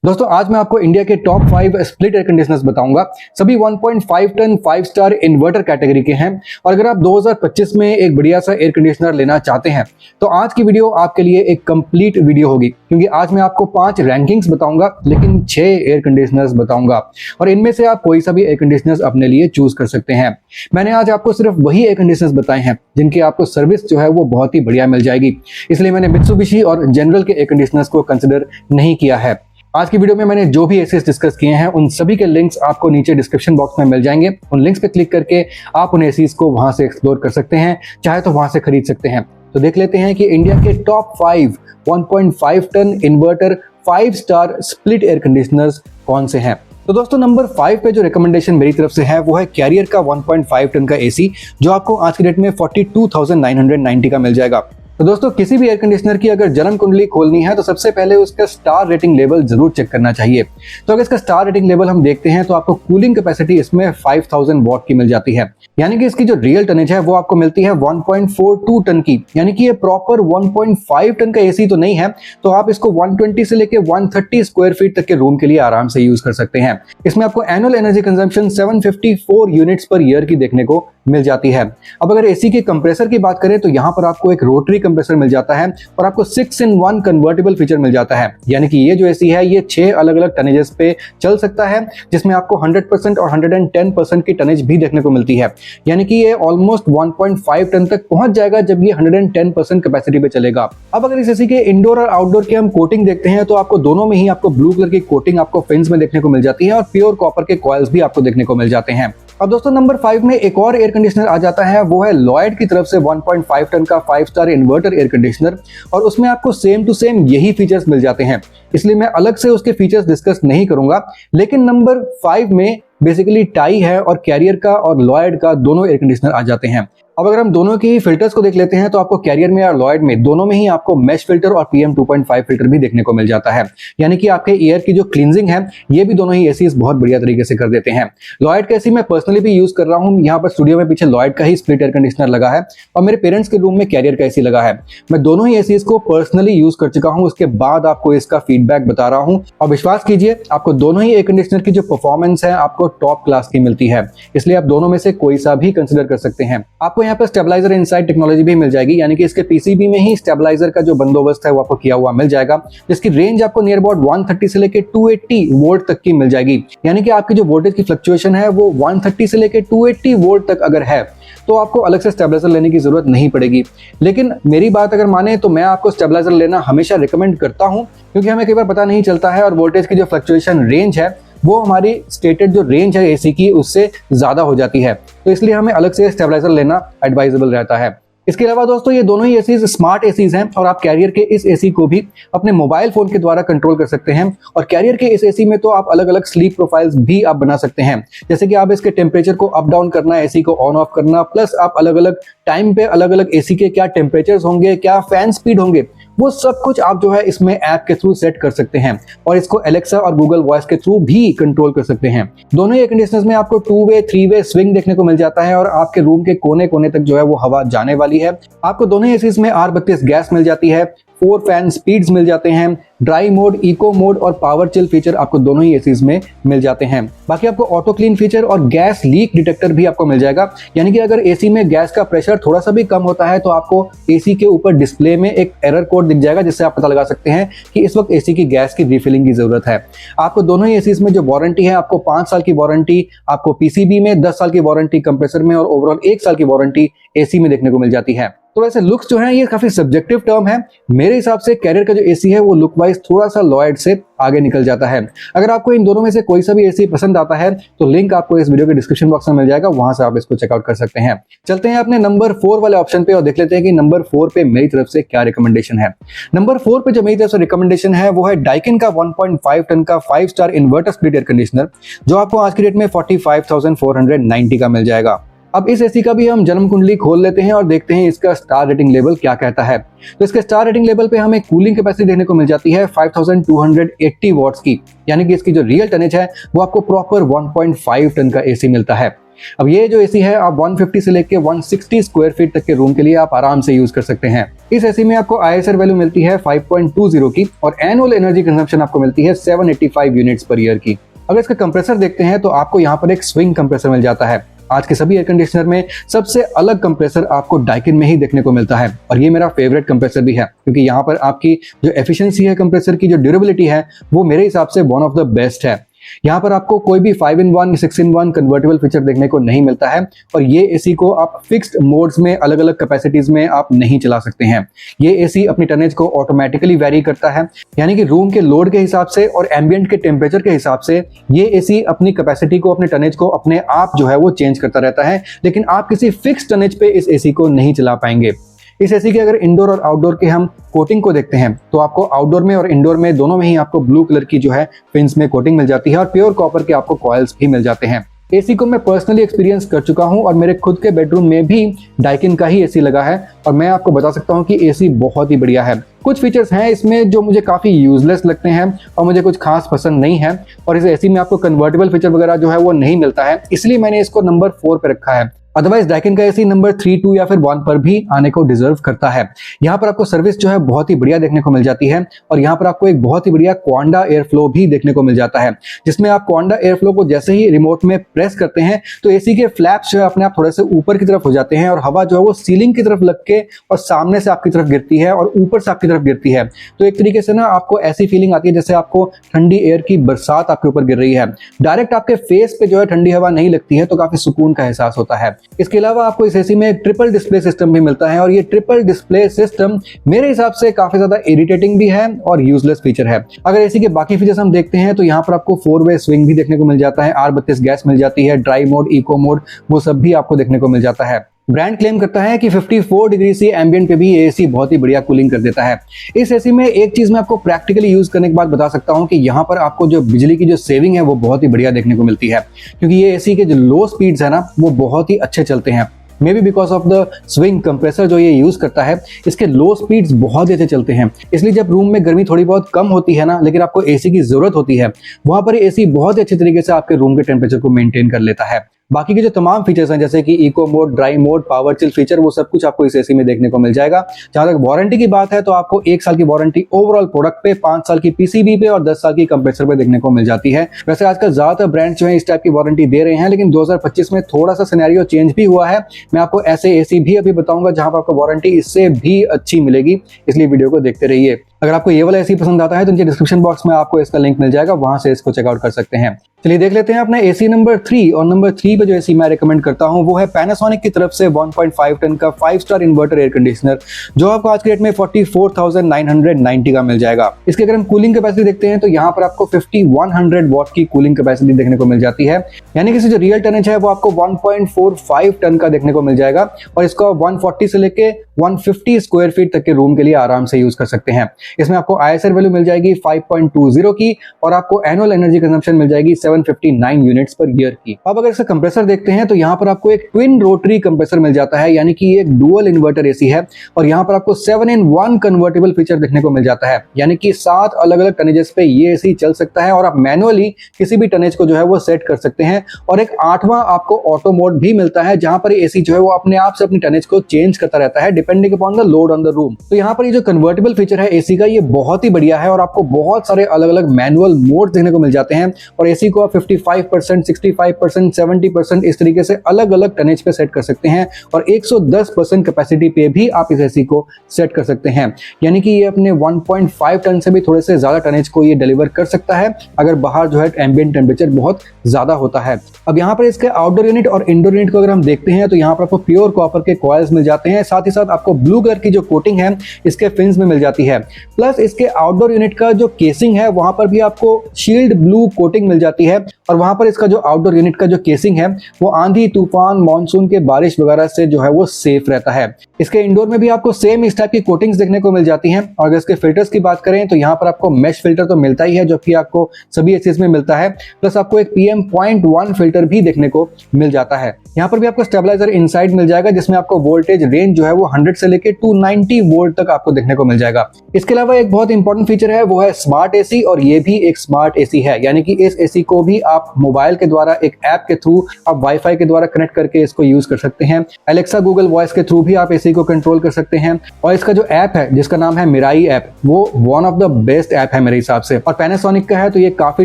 दोस्तों आज मैं आपको इंडिया के टॉप 5 स्प्लिट एयर कंडीशनर्स बताऊंगा। सभी 1.5 टन 5 स्टार इन्वर्टर कैटेगरी के हैं और अगर आप 2025 में एक बढ़िया सा एयर कंडीशनर लेना चाहते हैं तो आज की वीडियो आपके लिए एक कंप्लीट वीडियो होगी, क्योंकि आज मैं आपको 5 रैंकिंग्स बताऊंगा लेकिन 6 एयर कंडीशनर्स बताऊंगा और इनमें से आप कोई सा भी एयर कंडीशनर्स अपने लिए चूज कर सकते हैं। मैंने आज आपको सिर्फ वही एयर कंडीशनर्स बताए हैं जिनकी आपको सर्विस जो है वो बहुत ही बढ़िया मिल जाएगी, इसलिए मैंने मित्सुबिशी और जनरल के एयर कंडीशनर्स को कंसिडर नहीं किया है। आज की वीडियो में मैंने जो भी एसीज डिस्कस किए हैं उन सभी के लिंक्स आपको नीचे डिस्क्रिप्शन बॉक्स में मिल जाएंगे। उन लिंक्स पे क्लिक करके आप उन एसीज को वहां से एक्सप्लोर कर सकते हैं, चाहे तो वहां से खरीद सकते हैं। तो देख लेते हैं कि इंडिया के top 5 1.5 ton inverter 5 star split air conditioners कौन से हैं। तो दोस्तों नंबर 5 पे जो रिकमेंडेशन मेरी तरफ से है वो है कैरियर का 1.5 टन का एसी, जो आपको आज की डेट में 42,990 का मिल जाएगा। तो दोस्तों किसी भी एयर कंडीशनर की अगर जन्म कुंडली खोलनी है तो सबसे पहले उसका स्टार रेटिंग लेवल जरूर चेक करना चाहिए। तो अगर इसका स्टार रेटिंग लेवल हम देखते हैं तो आपको कूलिंग कैपेसिटी इसमें 5000 वॉट की मिल जाती है, यानी कि इसकी जो रियल टनेज है वो आपको मिलती है 1.42 टन की, यानी कि ये प्रॉपर 1.5 टन का एसी तो नहीं है। तो आप इसको 120 से लेके 130 स्क्वायर फीट तक के रूम के लिए आराम से यूज कर सकते हैं। इसमें आपको annual energy consumption 754 units per year की देखने को मिल जाती है। अब अगर एसी के कंप्रेसर की बात करें तो यहाँ पर आपको एक रोटरी कंप्रेसर मिल जाता है और आपको 6-in-1 कन्वर्टेबल फीचर मिल जाता है, यानी कि ये जो एसी है ये 6 अलग अलग टनेजेस पे चल सकता है, जिसमें आपको 100% और 110% की टनेज भी देखने को मिलती है, यानी कि ये ऑलमोस्ट 1.5 टन तक पहुंच जाएगा जब ये 110% कैपेसिटी पे चलेगा। अब अगर इस एसी के इंडोर और आउटडोर की हम कोटिंग देखते हैं तो आपको दोनों में ही आपको ब्लू कलर की कोटिंग आपको फिन्स में देखने को मिल जाती है और प्योर कॉपर के कॉइल्स भी आपको देखने को मिल जाते हैं। अब दोस्तों नंबर 5 में एक और एयर कंडीशनर आ जाता है, वो है लॉयड की तरफ से 1.5 टन का 5 स्टार इन्वर्टर एयर कंडीशनर और उसमें आपको सेम टू सेम यही फीचर्स मिल जाते हैं, इसलिए मैं अलग से उसके फीचर्स डिस्कस नहीं करूंगा। लेकिन नंबर 5 में बेसिकली टाई है और कैरियर का और लॉयड का दोनों एयर कंडीशनर आ जाते हैं। अब अगर हम दोनों की फिल्टर्स को देख लेते हैं तो आपको कैरियर में और लॉयड में दोनों में ही आपको मैश फिल्टर और PM 2.5 फिल्टर भी देखने को मिल जाता है, यानी कि आपके एयर की जो क्लींजिंग है ये भी दोनों ही एसीज बहुत बढ़िया तरीके से कर देते हैं। लॉयड का एसी मैं पर्सनली भी यूज कर रहा हूँ। यहाँ पर स्टूडियो में पीछे लॉयड का ही स्प्लिट एयर कंडीशनर लगा है और मेरे पेरेंट्स के रूम में कैरियर का एसी लगा है। मैं दोनों ही एसीज को पर्सनली यूज कर चुका हूँ, उसके बाद आपको इसका फीडबैक बता रहा हूँ और विश्वास कीजिए आपको दोनों ही एयर कंडीशनर की जो परफॉर्मेंस है आपको टॉप क्लास की मिलती है, इसलिए आप दोनों में से कोई सा भी कंसिडर कर सकते हैं। आपको यहाँ पर स्टेबलाइजर इनसाइड टेक्नोलॉजी भी मिल जाएगी, यानी कि इसके पीसीबी में ही स्टेबलाइजर का जो बंदोबस्त है वो आपको किया हुआ मिल जाएगा, जिसकी रेंज आपको नियर अबाउट 130 से लेके 280 वोल्ट तक की मिल जाएगी, यानी कि आपकी जो वोल्टेज की फ्लक्चुएशन है वो 130 से लेके 280 वोल्ट तक अगर है तो आपको अलग से स्टेबलाइजर लेने की जरूरत नहीं पड़ेगी। लेकिन मेरी बात अगर माने तो मैं आपको स्टेबलाइजर लेना हमेशा रिकमेंड करता हूं, क्योंकि हमें कई बार पता नहीं चलता है और वोल्टेज की जो फ्लक्चुएशन रेंज है वो हमारी स्टेटेड जो रेंज है एसी की उससे ज्यादा हो जाती है, तो इसलिए हमें अलग से स्टेबलाइजर लेना एडवाइजेबल रहता है। इसके अलावा दोस्तों ये दोनों ही एसीज स्मार्ट एसीज हैं और आप कैरियर के इस एसी को भी अपने मोबाइल फोन के द्वारा कंट्रोल कर सकते हैं और कैरियर के इस एसी में तो आप अलग अलग स्लीप प्रोफाइल्स भी आप बना सकते हैं, जैसे कि आप इसके टेम्परेचर को अप डाउन करना, एसी को ऑन ऑफ करना, प्लस आप अलग अलग टाइम पे अलग अलग एसी के क्या टेम्परेचर्स होंगे, क्या फैन स्पीड होंगे, वो सब कुछ आप जो है इसमें ऐप के थ्रू सेट कर सकते हैं और इसको एलेक्सा और गूगल वॉइस के थ्रू भी कंट्रोल कर सकते हैं। दोनों ही एयर कंडीशनर्स में आपको 2-वे 3-वे स्विंग देखने को मिल जाता है और आपके रूम के कोने कोने तक जो है वो हवा जाने वाली है। आपको दोनों ही एसीज में R32 गैस मिल जाती है, 4 फैन स्पीड्स मिल जाते हैं, ड्राई मोड, इको मोड और पावर चिल फीचर आपको दोनों ही एसीज में मिल जाते हैं। बाकी आपको ऑटो क्लीन फीचर और गैस लीक डिटेक्टर भी आपको मिल जाएगा, यानी कि अगर एसी में गैस का प्रेशर थोड़ा सा भी कम होता है तो आपको एसी के ऊपर डिस्प्ले में एक एरर कोड दिख जाएगा, जिससे आप पता लगा सकते हैं कि इस वक्त एसी की गैस की रिफिलिंग की जरूरत है। आपको दोनों ही एसीज में जो वारंटी है आपको 5 साल की वारंटी, आपको पीसीबी में 10 साल की वारंटी कंप्रेसर में और ओवरऑल 1 साल की वारंटी एसी में देखने को मिल जाती है। तो वैसे लुक्स जो है ये काफी सब्जेक्टिव टर्म है, मेरे हिसाब से कैरियर का जो एसी है वो लुक वाइज थोड़ा सा लॉयड से आगे निकल जाता है। अगर आपको इन दोनों में से कोई सा भी एसी पसंद आता है तो लिंक आपको इस वीडियो के डिस्क्रिप्शन बॉक्स में मिल जाएगा, वहां से आप इसको चेकआउट कर सकते हैं। चलते हैं अपने नंबर 4 वाले ऑप्शन पे और देख लेते हैं कि नंबर 4 पे मेरी तरफ से क्या रिकमेंडेशन है। नंबर 4 पे जो मेरी तरफ से रिकमेंडेशन है वो है डाइकिन का 1.5 टन का 5 star inverter split air conditioner, जो आपको आज की डेट में 45,490 का मिल जाएगा। अब इस एसी का भी हम जन्म कुंडली खोल लेते हैं और देखते हैं इसका स्टार रेटिंग लेवल क्या कहता है। तो इसके स्टार रेटिंग लेवल पे हमें कूलिंग कैपेसिटी देखने को मिल जाती है 5280 वॉट्स की, यानी कि इसकी जो रियल टनेज है वो आपको प्रॉपर 1.5 टन का एसी मिलता है। अब ये जो एसी है आप 150 से लेके 160 स्क्वायर फीट तक के रूम के लिए आप आराम से यूज कर सकते हैं। इस एसी में आपको ISR वैल्यू मिलती है 5.20 की और एनुअल एनर्जी कंजम्पशन आपको मिलती है 785 यूनिट्स पर ईयर की। अगर इसका कंप्रेसर देखते हैं तो आपको यहाँ पर एक स्विंग कंप्रेसर मिल जाता है। आज के सभी एयर कंडीशनर में सबसे अलग कंप्रेसर आपको डाइकिन में ही देखने को मिलता है और ये मेरा फेवरेट कंप्रेसर भी है, क्योंकि यहाँ पर आपकी जो एफिशिएंसी है कंप्रेसर की, जो ड्यूरेबिलिटी है, वो मेरे हिसाब से वन ऑफ द बेस्ट है। यहाँ पर आपको कोई भी 5-in-1 6-in-1 कन्वर्टेबल फीचर देखने को नहीं मिलता है और ये एसी को आप फिक्स्ड मोड्स में अलग अलग कैपेसिटीज में आप नहीं चला सकते हैं। ये एसी अपनी टनेज को ऑटोमेटिकली वेरी करता है, यानी कि रूम के लोड के हिसाब से और एम्बिएंट के टेम्परेचर के हिसाब से ये एसी अपनी कैपेसिटी को, अपने टनेज को अपने आप जो है वो चेंज करता रहता है, लेकिन आप किसी फिक्स टनेज पे इस एसी को नहीं चला पाएंगे। इस एसी के अगर इंडोर और आउटडोर के हम कोटिंग को देखते हैं तो आपको आउटडोर में और इंडोर में दोनों में ही आपको ब्लू कलर की जो है फिन्स में कोटिंग मिल जाती है और प्योर कॉपर के आपको कॉइल्स भी मिल जाते हैं। एसी को मैं पर्सनली एक्सपीरियंस कर चुका हूं और मेरे खुद के बेडरूम में भी डाइकिन का ही एसी लगा है और मैं आपको बता सकता हूं कि एसी बहुत ही बढ़िया है। कुछ फीचर्स हैं इसमें जो मुझे काफी यूजलेस लगते हैं और मुझे कुछ खास पसंद नहीं है और इस एसी में आपको कन्वर्टेबल फीचर वगैरह जो है वो नहीं मिलता है, इसलिए मैंने इसको नंबर 4 पे रखा है। अदरवाइज डाइकिन का एसी नंबर 3, 2 या फिर 1 पर भी आने को डिजर्व करता है। यहाँ पर आपको सर्विस जो है बहुत ही बढ़िया देखने को मिल जाती है और यहाँ पर आपको एक बहुत ही बढ़िया क्वांडा एयर फ्लो भी देखने को मिल जाता है, जिसमें आप क्वांडा एयर फ्लो को जैसे ही रिमोट में प्रेस करते हैं तो एसी के फ्लैप्स जो है अपने आप थोड़े से ऊपर की तरफ हो जाते हैं और हवा जो है वो सीलिंग की तरफ लग के और सामने से आपकी तरफ गिरती है और ऊपर से आपकी तरफ गिरती है। तो एक तरीके से ना आपको ऐसी फीलिंग आती है जैसे आपको ठंडी एयर की बरसात आपके ऊपर गिर रही है। डायरेक्ट आपके फेस पे जो है ठंडी हवा नहीं लगती है, तो काफी सुकून का एहसास होता है। इसके अलावा आपको इस एसी में एक ट्रिपल डिस्प्ले सिस्टम भी मिलता है और ये ट्रिपल डिस्प्ले सिस्टम मेरे हिसाब से काफी ज्यादा इरिटेटिंग भी है और यूजलेस फीचर है। अगर एसी के बाकी फीचर्स हम देखते हैं तो यहाँ पर आपको 4-वे स्विंग भी देखने को मिल जाता है, R32 गैस मिल जाती है, ड्राई मोड, इको मोड, वो सब भी आपको देखने को मिल जाता है। ब्रांड क्लेम करता है कि 54 डिग्री से एम्बिएंट पे भी ये एसी बहुत ही बढ़िया कूलिंग कर देता है। इस एसी में एक चीज मैं आपको प्रैक्टिकली यूज करने के बाद बता सकता हूं कि यहाँ पर आपको जो बिजली की जो सेविंग है वो बहुत ही बढ़िया देखने को मिलती है, क्योंकि ये एसी के जो लो स्पीड्स है ना वो बहुत ही अच्छे चलते हैं। May be because of the swing compressor जो ये यूज करता है, इसके लो स्पीड्स बहुत अच्छे चलते हैं, इसलिए जब रूम में गर्मी थोड़ी बहुत कम होती है ना, लेकिन आपको एसी की जरूरत होती है, वहां पर एसी बहुत अच्छे तरीके से आपके रूम के टेम्परेचर को मेंटेन कर लेता है। बाकी के जो तमाम फीचर्स हैं जैसे कि eco mode, dry mode, power chill feature, वो सब कुछ आपको इस एसी में देखने को मिल जाएगा। जहां तक वारंटी की बात है तो आपको 1 साल की वारंटी ओवरऑल प्रोडक्ट पे, 5 साल की पीसीबी पे और 10 साल की कंप्रेसर पे देखने को मिल जाती है। वैसे आजकल ज्यादातर ब्रांड जो है इस टाइप की वारंटी दे रहे हैं, लेकिन 2025 में थोड़ा सा सिनेरियो चेंज भी हुआ है। मैं आपको ऐसे एसी भी अभी बताऊंगा जहां पर आपको वारंटी इससे भी अच्छी मिलेगी, इसलिए वीडियो को देखते रहिए। अगर आपको ये वाला एसी पसंद आता है तो नीचे डिस्क्रिप्शन बॉक्स में आपको इसका लिंक मिल जाएगा, वहां से इसको चेकआउट कर सकते हैं। चलिए देख लेते हैं अपना एसी नंबर 3। और नंबर 3 पे जो एसी मैं रेकमेंड करता हूं वो है पैनासोनिक की तरफ से 1.5 टन का 5 स्टार इन्वर्टर एयर कंडीशनर, जो आपको आज के रेट में 44,990 का मिल जाएगा। इसके अगर हम कूलिंग कैपेसिटी देखते हैं तो यहाँ पर आपको 5100 वॉट की कूलिंग कैपेसिटी देखने को मिल जाती है, यानी कि जो रियल टनेज है वो आपको 1.45 टन का देखने को मिल जाएगा और इसको 140 से लेके 150 स्क्वायर फीट तक के रूम के लिए आराम से यूज कर सकते हैं। इसमें आपको ISR वैल्यू मिल जाएगी 5.20 की और आपको एनुअल एनर्जी कंजम्पशन मिल जाएगी 759 यूनिट्स पर ईयर की। अब अगर इसका कंप्रेसर देखते हैं तो यहाँ पर आपको एक ट्विन रोटरी कंप्रेसर मिल जाता है, यानी कि एक डुअल इन्वर्टर एसी है और यहाँ पर आपको 7-in-1 कन्वर्टेबल फीचर देखने को मिल जाता है, यानी कि 7 अलग अलग टनेजेस पे ये एसी चल सकता है और आप मैनुअली किसी भी टनेज को जो है वो सेट कर सकते हैं। और एक 8वां आपको ऑटो मोड भी मिलता है, जहां पर एसी जो है वो अपने आप से अपनी टनेज को चेंज करता रहता है depending upon the load on the room. तो यहाँ पर ये जो कन्वर्टेबल फीचर है एसी का, ये बहुत ही बढ़िया है और आपको बहुत सारे अलग अलग मैनुअल मोड देखने को मिल जाते हैं और एसी को आप 55%, 65%, 70% इस तरीके से अलग अलग टनेज पे सेट कर सकते हैं और 110% कैपेसिटी पे भी आप इस एसी को सेट कर सकते हैं, यानी कि ये अपने 1.5 टन से भी थोड़े से ज्यादा टनेज को ये डिलीवर कर सकता है अगर बाहर जो है एम्बिएंट टेम्परेचर बहुत ज्यादा होता है। अब यहाँ पर इसके आउटडोर यूनिट और इंडोर यूनिट को अगर हम देखते हैं तो यहाँ पर आपको प्योर कॉपर के कॉइल्स मिल जाते हैं, साथ ही साथ आपको ब्लू कलर की जो कोटिंग है इसके फिन्स में मिल जाती है। प्लस इसके आउटडोर यूनिट का जो केसिंग है वहां पर भी आपको शील्ड ब्लू कोटिंग मिल जाती है और वहां पर इसका जो आउटडोर यूनिट का जो केसिंग है वो आंधी, तूफान, मानसून के बारिश वगैरह से जो है वो सेफ रहता है। इसके इंडोर में भी आपको सेम इस टाइप की कोटिंग्स देखने को मिल जाती हैं। और अगर इसके फिल्टर्स की बात करें तो यहाँ पर आपको मेश फिल्टर तो मिलता ही है, जो कि आपको सभी एसीज में मिलता है, प्लस आपको एक PM.1 फिल्टर भी देखने को मिल जाता है। यहाँ पर भी आपको स्टेबलाइजर इनसाइड मिल जाएगा, जिसमें आपको वोल्टेज रेंज जो है वो 100 से लेके 290 वोल्ट तक आपको देखने को मिल जाएगा। इसके अलावा एक बहुत इंपॉर्टेंट फीचर है वो है स्मार्ट एसी, और ये भी एक स्मार्ट एसी है, यानी कि इस एसी को भी आप मोबाइल के द्वारा एक ऐप के थ्रू आप वाईफाई के द्वारा कनेक्ट करके इसको यूज कर सकते हैं। एलेक्सा, गूगल वॉइस के थ्रू भी आप एसी को कंट्रोल कर सकते हैं। और इसका जो ऐप है जिसका नाम है मिराई ऐप, वो one of the best app है मेरे हिसाब से। और पैनासोनिक का है तो ये काफी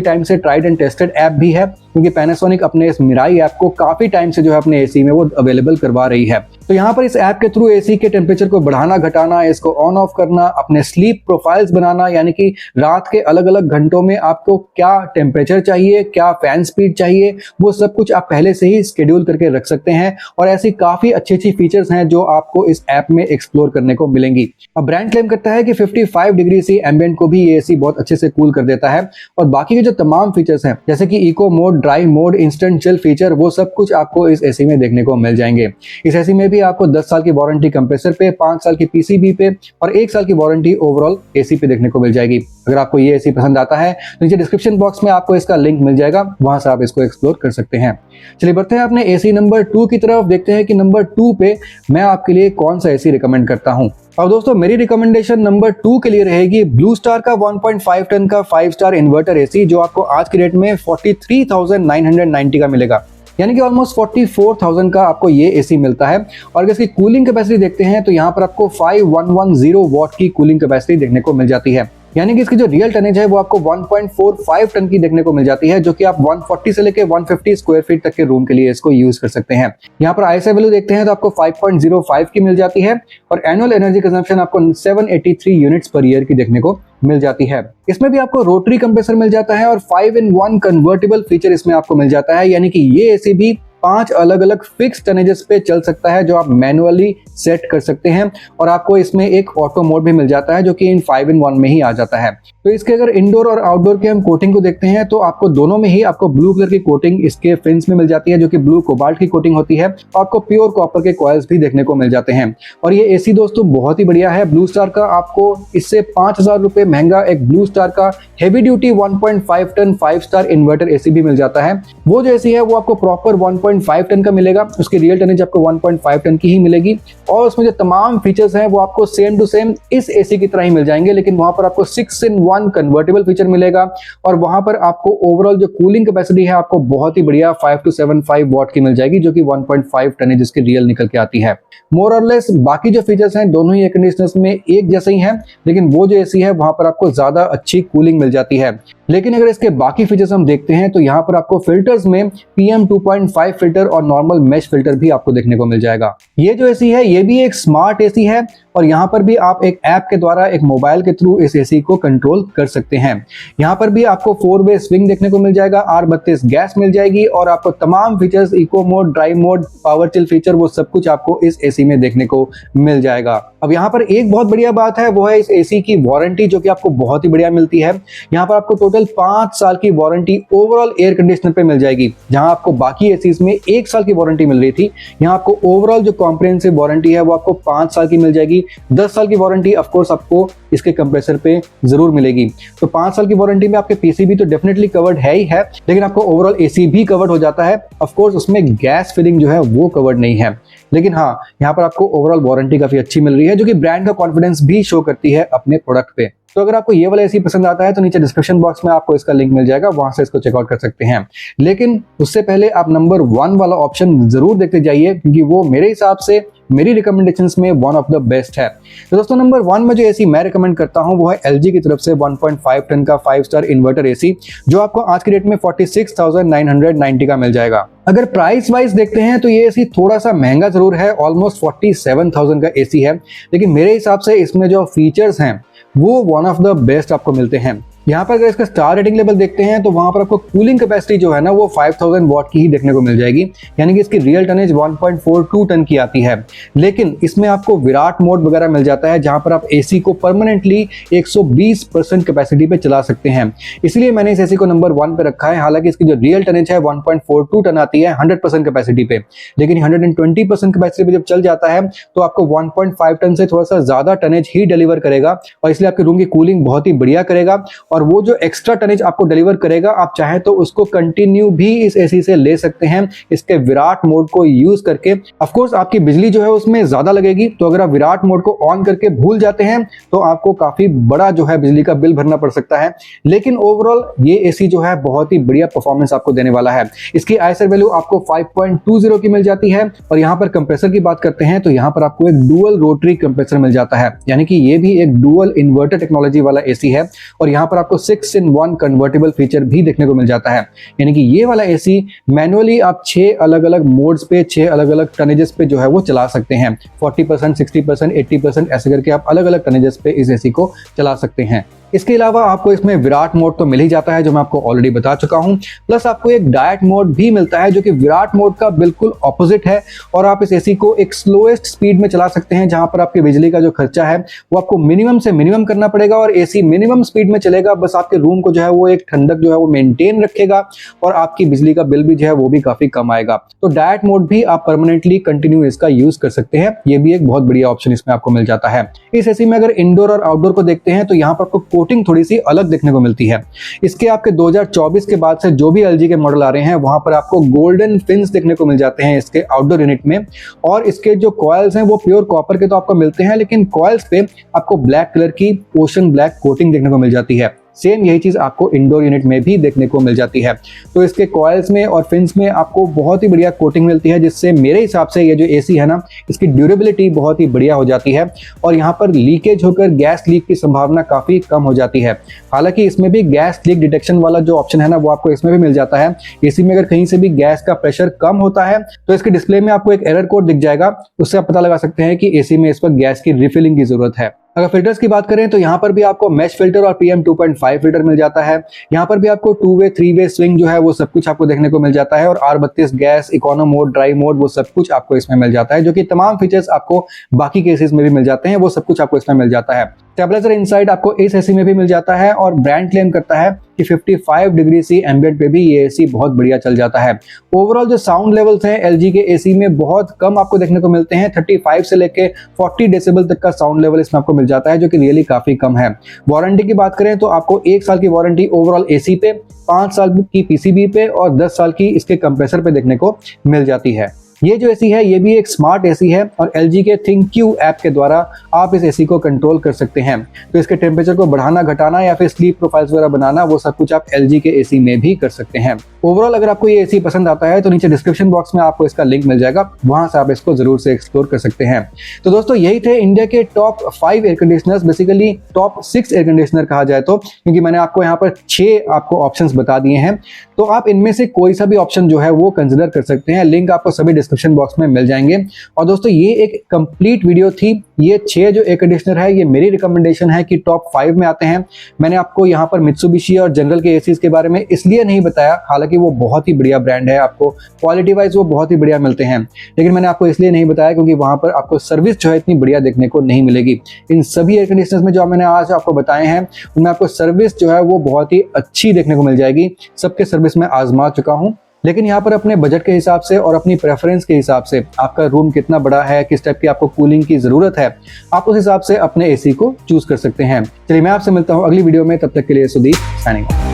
टाइम से ट्राइड एंड टेस्टेड ऐप भी है, क्योंकि पैनासोनिक अपने इस मिराई ऐप को काफी टाइम से जो है अपने एसी में वो अवेलेबल करवा रही है। तो यहाँ पर इस ऐप के थ्रू एसी के टेम्परेचर को बढ़ाना घटाना, इसको ऑन ऑफ करना, अपने स्लीप प्रोफाइल्स बनाना, यानी कि रात के अलग अलग घंटों में आपको क्या टेम्परेचर चाहिए, क्या फैन स्पीड चाहिए, वो सब कुछ आप पहले से ही शेड्यूल करके रख सकते हैं। और ऐसी काफी अच्छी अच्छी फीचर्स हैं जो आपको इस ऐप में एक्सप्लोर करने को मिलेंगी। अब ब्रांड क्लेम करता है कि 55 डिग्री सी एम्बिएंट को भी ये एसी बहुत अच्छे से कूल कर देता है। और बाकी के जो तमाम फीचर्स हैं जैसे कि eco mode, dry mode, instant chill feature, वो सब कुछ आपको इस एसी में देखने को मिल जाएंगे। इस एसी में भी आपको 10 साल की वारंटी कंप्रेसर पे, 5 साल की पीसीबी पे और 1 साल की वारंटी ओवरऑल एसी पे देखने को मिल जाएगी। अगर आपको ये एसी पसंद आता है तो नीचे डिस्क्रिप्शन बॉक्स में आपको इसका लिंक मिल जाएगा, वहां से आप इसको एक्सप्लोर कर सकते हैं। चलिए बढ़ते हैं अपने एसी नंबर 2 की तरफ, देखते हैं कि नंबर 2 पे मैं आपके लिए कौन सा एसी रिकमेंड करता हूं। और दोस्तों मेरी रिकमेंडेशन नंबर 2 के लिए रहेगी ब्लू स्टार का 1.5 टन का 5 स्टार इन्वर्टर एसी, जो आपको आज की डेट में 43,990 का मिलेगा, यानी कि ऑलमोस्ट 44,000 का आपको ये एसी मिलता है। और अगर इसकी कूलिंग कैपेसिटी देखते हैं तो यहाँ पर आपको 5110 वॉट की कूलिंग कैपेसिटी देखने को मिल जाती है, यानी कि इसकी जो रियल टनेज है वो आपको 1.45 टन की देखने को मिल जाती है, जो कि आप 140 से लेके 150 स्क्वायर फीट तक के रूम के लिए इसको यूज कर सकते हैं। यहाँ पर आईएसआई वैल्यू देखते हैं तो आपको 5.05 की मिल जाती है और एनुअल एनर्जी कंजम्पशन आपको 783 यूनिट्स पर ईयर की देखने को मिल जाती है। इसमें भी आपको रोटरी कंप्रेसर मिल जाता है और 5-in-1 कन्वर्टेबल फीचर इसमें आपको मिल जाता है, यानी कि ये एसी भी 5 अलग अलग फिक्स टनेजेस पे चल सकता है जो आप मैनुअली सेट कर सकते हैं। और आपको इसमें एक ऑटो मोड भी मिल जाता है जो कि इन 5-in-1 में ही आ जाता है। तो इसके अगर इंडोर और आउटडोर के हम कोटिंग को देखते हैं तो आपको दोनों में ही आपको ब्लू कलर की कोटिंग इसके फिन्स में मिल जाती है, जो कि ब्लू कोबाल्ट की कोटिंग होती है। आपको प्योर कॉपर के कॉइल्स भी देखने को मिल जाते हैं। और ये एसी दोस्तों बहुत ही बढ़िया है। ब्लू स्टार का आपको इससे 5,000 रुपए महंगा एक ब्लू स्टार का heavy duty 1.5 ton 5 star inverter AC भी मिल जाता है। वो जो एसी है वो आपको प्रॉपर 1.5 टन का मिलेगा, उसकी रियल टनेज आपको 1.5 टन की ही मिलेगी। और उसमें जो तमाम फीचर्स हैं वो आपको सेम टू सेम इस एसी की तरह ही मिल जाएंगे, लेकिन वहां पर आपको 6-in-1 कन्वर्टेबल फीचर मिलेगा। और वहां पर आपको ओवरऑल जो कूलिंग कैपेसिटी है आपको बहुत ही बढ़िया 5-7.5 वॉट की मिल जाएगी, जो कि 1.5 टन है जिसकी रियल निकल के आती है। मोर और लेस बाकी जो फीचर्स हैं दोनों ही एयर कंडीशनर्स में एक जैसे ही हैं, लेकिन वो जो एसी है वहां पर आपको ज्यादा अच्छी कूलिंग मिल जाती है। लेकिन अगर इसके बाकी फीचर्स हम देखते हैं तो यहाँ पर आपको फिल्टर्स में PM 2.5 फिल्टर और नॉर्मल मैश फिल्टर भी आपको देखने को मिल जाएगा। ये जो एसी है ये भी एक स्मार्ट एसी है और यहाँ पर भी आप एक ऐप के द्वारा एक मोबाइल के थ्रू इस एसी को कंट्रोल कर सकते हैं। यहाँ पर भी आपको 4-वे स्विंग देखने को मिल जाएगा, R32 गैस मिल जाएगी और आपको तमाम features eco mode, dry mode, power chill feature, वो सब कुछ आपको इस एसी में देखने को मिल जाएगा। अब यहाँ पर एक बहुत बढ़िया बात है वो है इस एसी की वारंटी, जो कि आपको बहुत ही बढ़िया मिलती है। यहाँ पर आपको टोटल 5 साल की वारंटी ओवरऑल एयर कंडीशनर पे मिल जाएगी, जहां आपको बाकी एसीज में 1 साल की वारंटी मिल रही थी। यहाँ आपको ओवरऑल जो कॉम्प्रिहेंसिव वारंटी है वो आपको 5 साल की मिल जाएगी। 10 साल की वारंटी ऑफ कोर्स आपको इसके कंप्रेसर पे जरूर मिलेगी। तो 5 साल की वारंटी में आपके पीसीबी तो डेफिनेटली कवर्ड है ही है, लेकिन आपको ओवरऑल एसी भी कवर्ड हो जाता है। ऑफ कोर्स उसमें गैस फिलिंग जो है वो कवर्ड नहीं है, लेकिन हाँ यहाँ पर आपको ओवरऑल वारंटी काफी अच्छी मिल रही है, जो कि ब्रांड का कॉन्फिडेंस भी शो करती है अपने प्रोडक्ट पे। तो अगर आपको ये वाला एसी पसंद आता है तो नीचे डिस्क्रिप्शन बॉक्स में आपको इसका लिंक मिल जाएगा, वहां से इसको चेकआउट कर सकते हैं। लेकिन उससे पहले आप नंबर 1 वाला ऑप्शन जरूर देखते जाइए, क्योंकि वो मेरे हिसाब से मेरी रिकमेंडेशंस में वन ऑफ द बेस्ट है। तो दोस्तों नंबर 1 में जो एसी मैं रिकमेंड करता हूं वो है LG की तरफ से 1.5 टन का 5 स्टार इन्वर्टर एसी, जो आपको आज की डेट में 46,990 का मिल जाएगा। अगर प्राइस वाइज देखते हैं तो ये एसी थोड़ा सा महंगा जरूर है, ऑलमोस्ट 47,000 का एसी है, लेकिन मेरे हिसाब से इसमें जो फीचर्स हैं वो वन ऑफ द बेस्ट आपको मिलते हैं। यहाँ पर अगर इसका स्टार रेटिंग लेवल देखते हैं तो वहां पर आपको कूलिंग कैपेसिटी जो है ना वो 5000 वॉट की ही देखने को मिल जाएगी, यानी कि इसकी रियल टनेज 1.42 टन की आती है। लेकिन इसमें आपको विराट मोड वगैरह मिल जाता है, जहां पर आप एसी को परमानेंटली 120% कैपेसिटी पे चला सकते हैं। इसलिए मैंने इस एसी को नंबर 1 पे रखा है। हालांकि इसकी जो रियल टनेज है 1.42 टन आती है 100% कैपेसिटी पे, लेकिन 120% कैपेसिटी पे जब चल जाता है तो आपको 1.5 टन से थोड़ा सा ज्यादा टनेज ही डिलीवर करेगा, और इसलिए आपके रूम की कूलिंग बहुत ही बढ़िया करेगा। और और वो जो एक्स्ट्रा टनेज आपको डिलीवर करेगा, आप चाहे तो उसको कंटिन्यू भी इस एसी से ले सकते हैं इसके विराट मोड को यूज करके। ऑफ कोर्स आपकी बिजली जो है उसमें ज्यादा लगेगी, तो अगर आप विराट मोड को ऑन करके भूल जाते हैं तो आपको काफी बड़ा जो है बिजली का बिल भरना पड़ सकता है। लेकिन ओवरऑल ये एसी जो है बहुत ही बढ़िया परफॉर्मेंस आपको देने वाला है। इसकी आईएसआर वैल्यू आपको 5.20 की मिल जाती है। और यहाँ पर कंप्रेसर की बात करते हैं तो यहाँ पर आपको एक डुअल रोटरी कंप्रेसर मिल जाता है, यानी कि ये भी एक डुअल इन्वर्टर टेक्नोलॉजी वाला एसी है। और यहाँ पर आपको 6-in-1 कन्वर्टेबल फीचर भी देखने को मिल जाता है, यानी कि ये वाला एसी मैनुअली आप 6 अलग अलग मोड्स पे 6 अलग अलग टनेजेस पे जो है वो चला सकते हैं। 40%, 60%, 80% ऐसे करके आप अलग अलग टनेजेस पे इस एसी को चला सकते हैं। इसके अलावा आपको इसमें विराट मोड तो मिल ही जाता है, जो मैं आपको ऑलरेडी बता चुका हूं। प्लस आपको एक डायट मोड भी मिलता है जो कि विराट मोड का बिल्कुल ऑपोजिट है। और आप इस एसी को एक स्लोएस्ट स्पीड में चला सकते हैं, जहां पर आपकी बिजली का जो खर्चा है वो आपको मिनिमम से मिनिमम करना पड़ेगा और एसी मिनिमम स्पीड में चलेगा। बस आपके रूम को जो है वो एक ठंडक जो है वो मेंटेन रखेगा और आपकी बिजली का बिल भी जो है वो भी काफी कम आएगा। तो डायट मोड भी आप परमानेंटली कंटिन्यू इसका यूज कर सकते हैं, ये भी एक बहुत बढ़िया ऑप्शन इसमें आपको मिल जाता है। इस एसी में अगर इंडोर और आउटडोर को देखते हैं तो यहाँ पर आपको कोटिंग थोड़ी सी अलग देखने को मिलती है। इसके आपके 2024 के बाद से जो भी एलजी के मॉडल आ रहे हैं वहां पर आपको गोल्डन फिन्स देखने को मिल जाते हैं इसके आउटडोर यूनिट में। और इसके जो कॉइल्स हैं वो प्योर कॉपर के तो आपको मिलते हैं, लेकिन कॉइल्स पे आपको ब्लैक कलर की ओशन ब्लैक कोटिंग देखने को मिल जाती है। सेम यही चीज आपको इंडोर यूनिट में भी देखने को मिल जाती है। तो इसके कॉइल्स में और फिन्स में आपको बहुत ही बढ़िया कोटिंग मिलती है, जिससे मेरे हिसाब से ये जो एसी है ना, इसकी ड्यूरेबिलिटी बहुत ही बढ़िया हो जाती है और यहाँ पर लीकेज होकर गैस लीक की संभावना काफी कम हो जाती है। हालांकि इसमें भी गैस लीक डिटेक्शन वाला जो ऑप्शन है ना, वो आपको इसमें भी मिल जाता है। एसी में अगर कहीं से भी गैस का प्रेशर कम होता है तो इसके डिस्प्ले में आपको एक एरर कोड दिख जाएगा, उससे आप पता लगा सकते हैं कि एसी में इस वक्त गैस की रिफिलिंग की जरूरत है। अगर फिल्टर्स की बात करें तो यहाँ पर भी आपको मैश फिल्टर और PM 2.5 फिल्टर मिल जाता है। यहाँ पर भी आपको 2-वे 3-वे स्विंग जो है वो सब कुछ आपको देखने को मिल जाता है। और R32 gas, econo mode, dry mode, वो सब कुछ आपको इसमें मिल जाता है, जो कि तमाम फीचर्स आपको बाकी केसेस में भी मिल जाते हैं, वो सब कुछ आपको इसमें मिल जाता है। स्टेबलाइजर इनसाइड आपको इस एसी में भी मिल जाता है और ब्रांड क्लेम करता है कि 55 डिग्री सी एम्बिएंट पे भी ये एसी बहुत बढ़िया चल जाता है। ओवरऑल जो साउंड लेवल्स हैं एलजी के एसी में बहुत कम आपको देखने को मिलते हैं। 35 से लेके 40 डेसिबल तक का साउंड लेवल इसमें आपको मिल जाता है, जो कि रियली काफी कम है। वारंटी की बात करें तो आपको 1 साल की वारंटी ओवरऑल एसी पे, 5 साल की पीसीबी पे और 10 साल की इसके कंप्रेसर पे देखने को मिल जाती है। ये जो एसी है ये भी एक स्मार्ट एसी है और LG के थिंक्यू ऐप के द्वारा आप इस एसी को कंट्रोल कर सकते हैं। तो इसके टेम्परेचर को बढ़ाना, घटाना या फिर स्लीप प्रोफाइल्स वगैरह बनाना, वो सब कुछ आप LG के एसी में भी कर सकते हैं। ओवरऑल अगर आपको ये एसी पसंद आता है तो नीचे डिस्क्रिप्शन बॉक्स में आपको इसका लिंक मिल जाएगा, वहां से आप इसको जरूर से एक्सप्लोर कर सकते हैं। तो दोस्तों यही थे इंडिया के top 5 air conditioners, basically top 6 air conditioner कहा जाए तो, क्योंकि मैंने आपको यहाँ पर 6 आपको ऑप्शंस बता दिए हैं। तो आप इनमें से कोई सा भी ऑप्शन जो है वो कंसिडर कर सकते हैं। लिंक आपको सभी डिस्क्रिप्शन बॉक्स में मिल जाएंगे। और दोस्तों ये एक कंप्लीट वीडियो थी। ये 6 जो एयर कंडीशनर है ये मेरी रिकमेंडेशन है कि टॉप 5 में आते हैं। मैंने आपको यहाँ पर मित्सुबिशी और जनरल के एसीज के बारे में इसलिए नहीं बताया, हालांकि वो बहुत ही बढ़िया ब्रांड है, आपको क्वालिटी वाइज वो बहुत ही बढ़िया मिलते हैं, लेकिन मैंने आपको इसलिए नहीं बताया क्योंकि वहां पर आपको सर्विस जो है इतनी बढ़िया देखने को नहीं मिलेगी। इन सभी एयर कंडीशनर्स में जो मैंने आज आपको बताए हैं उनमें आपको सर्विस जो है वो बहुत ही अच्छी देखने को मिल जाएगी। सबके सर्विस में आजमा चुका हूं, लेकिन यहाँ पर अपने बजट के हिसाब से और अपनी प्रेफरेंस के हिसाब से, आपका रूम कितना बड़ा है, किस टाइप की आपको कूलिंग की जरूरत है, आप उस हिसाब से अपने एसी को चूज कर सकते हैं। चलिए मैं आपसे मिलता हूँ अगली वीडियो में, तब तक के लिए सुदीप साइनिंग ऑफ।